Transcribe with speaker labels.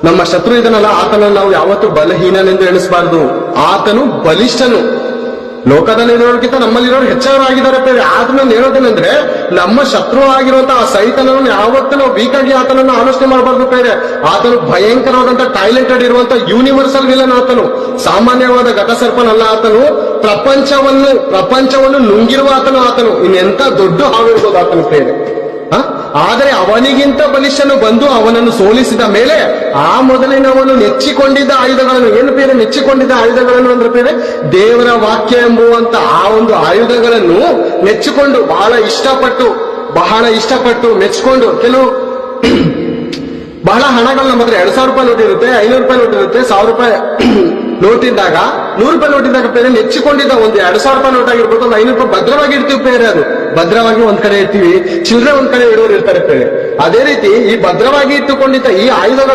Speaker 1: ನಮ್ಮ ಶತ್ರು ಇದನ್ನಲ್ಲ, ಆತನನ್ನು ನಾವು ಯಾವತ್ತೂ ಬಲಹೀನನೆಂದು ಎಣಿಸಬಾರದು. ಆತನು ಬಲಿಷ್ಠನು. ಲೋಕದಲ್ಲಿರೋರ್ಗಿಂತ ನಮ್ಮಲ್ಲಿರೋರು ಹೆಚ್ಚಾಗಿದ್ದಾರೆ ಬೇರೆ. ಆತನ ಹೇಳೋದೇನೆಂದ್ರೆ, ನಮ್ಮ ಶತ್ರು ಆಗಿರುವಂತಹ ಆ ಸೈತನನ್ನು ಯಾವತ್ತೂ ನಾವು ವೀಕ್ ಆಗಿ ಆತನನ್ನು ಆಲೋಚನೆ ಮಾಡಬಾರ್ದು ಬೇರೆ. ಆತನು ಭಯಂಕರವಾದಂತಹ ಟ್ಯಾಲೆಂಟೆಡ್ ಇರುವಂತಹ ಯೂನಿವರ್ಸಲ್ ವಿಲನ್. ಆತನು ಸಾಮಾನ್ಯವಾದ ಘಟಸರ್ಪನಲ್ಲ. ಆತನು ಪ್ರಪಂಚವನ್ನು ನುಂಗಿರುವ ಆತನು ಇನ್ನೆಂತ ದೊಡ್ಡ ಹಾವಿರ್ಬೋದು ಆತನ ಬೇರೆ. ಆದರೆ ಅವನಿಗಿಂತ ಬಲಿಷ್ಠನು ಬಂದು ಅವನನ್ನು ಸೋಲಿಸಿದ ಮೇಲೆ ಆ ಮೊದಲಿನವನು ನೆಚ್ಚಿಕೊಂಡಿದ್ದ ಆಯುಧಗಳನ್ನು, ಏನು ಬೇರೆ ನೆಚ್ಚಿಕೊಂಡಿದ್ದ ಆಯುಧಗಳನ್ನು ಅಂದ್ರೆ ಬೇರೆ ದೇವರ ವಾಕ್ಯ ಎಂಬುವಂತ ಆ ಒಂದು ಆಯುಧಗಳನ್ನು ನೆಚ್ಚಿಕೊಂಡು ಬಹಳ ಇಷ್ಟಪಟ್ಟು ಮೆಚ್ಚಿಕೊಂಡು, ಕೆಲವು ಬಹಳ ಹಣಗಳು ನಮ್ಮ ಹತ್ರ 2,000 ರೂಪಾಯಿ ನೋಟ್ ಇರುತ್ತೆ, 500 ರೂಪಾಯಿ ನೋಟ್ ಇರುತ್ತೆ, 1,000 ರೂಪಾಯಿ ನೋಟ್ ಇದ್ದಾಗ, 100 ರೂಪಾಯಿ ನೋಟ್ ಇದ್ದಾಗ ಬೇರೆ ನೆಚ್ಚಿಕೊಂಡಿದ್ದ ಒಂದು 2,000 ರೂಪಾಯಿ ನೋಟ್ ಆಗಿರ್ಬೋದು, ಒಂದು 500 ರೂಪಾಯಿ ಭದ್ರವಾಗಿ ಇಡ್ತೀವಿ ಬೇರೆ. ಅದು ಭದ್ರವಾಗಿ ಒಂದ್ ಕಡೆ ಇರ್ತೀವಿ, ಚಿಲ್ಲರೆ ಒಂದ್ ಕಡೆ ಇಡೋರು ಇರ್ತಾರೆ ಬೇರೆ. ಅದೇ ರೀತಿ ಈ ಭದ್ರವಾಗಿ ಇಟ್ಟುಕೊಂಡಿದ್ದ ಈ ಆಯುಧಗಳನ್ನು